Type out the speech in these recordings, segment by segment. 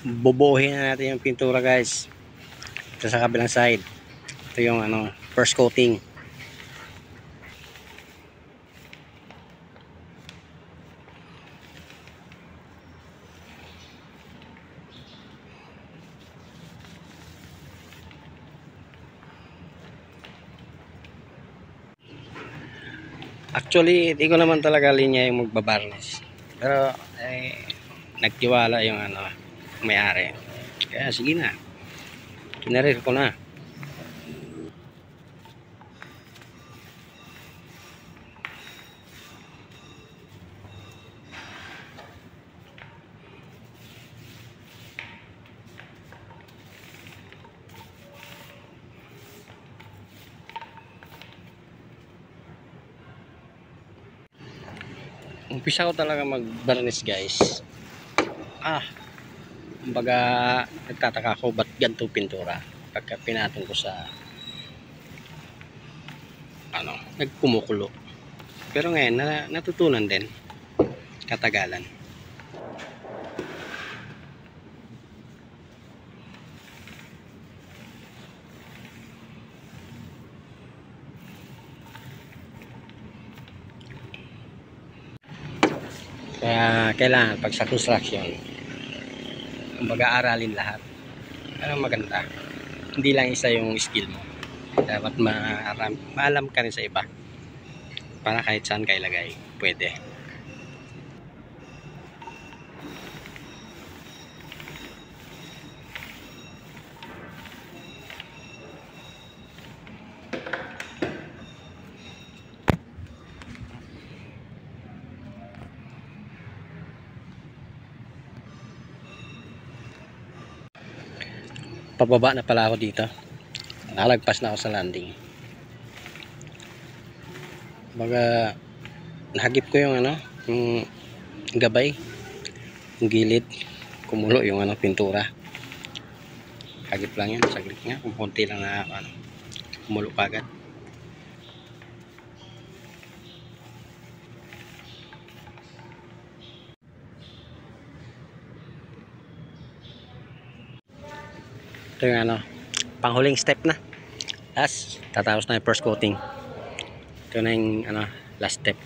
bubuhin na natin yung pintura, guys. Ito sa kabilang side. Ito yung first coating. Actually, hindi ko naman talaga linya yung magbabarnish. Pero nagtiwala yung may-ari. Kaya sige na. Kinarir ko na. Umpisa ko talaga mag-varnish, guys. Kumbaga nagtataka ko ba't ganito pintura pagka pinatong ko sa nagkumukulo. Pero ngayon natutunan din katagalan. Kaya kailangan pag sa construction, kumbaga aralin lahat. Maganda. Hindi lang isa yung skill mo. Dapat maalam ka rin sa iba. Para kahit saan ka ilagay, pwede. Pababa na pala ako dito. Nalagpas na ako sa landing. Baga nahagip ko yung yung gabay, yung gilid, kumulo yung pintura. Hagip lang yan, saglit nga, kung konti lang na kumulo kagad. Ito yung panghuling step na. Tatapos na yung first coating. Ito na yung last step.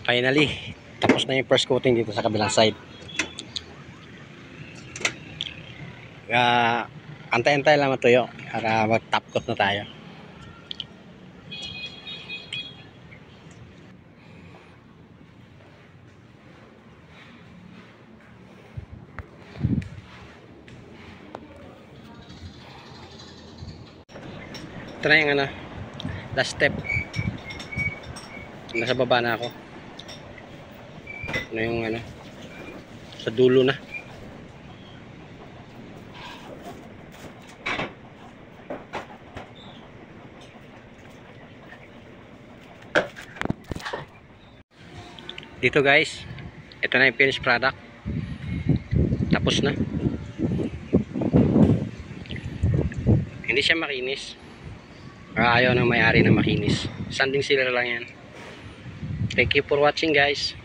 Finally, tapos na yung first coating dito sa kabilang side. Antay-antay lang matuyo para mag-top coat na tayo. Ito na yung last step. Nasa baba na ako. Ano yung sa dulo na. Dito, guys, ito na yung finished product. Tapos na. Hindi siya makinis. Ayaw ng may-ari na makinis. Sanding sealer lang yan. Thank you for watching, guys.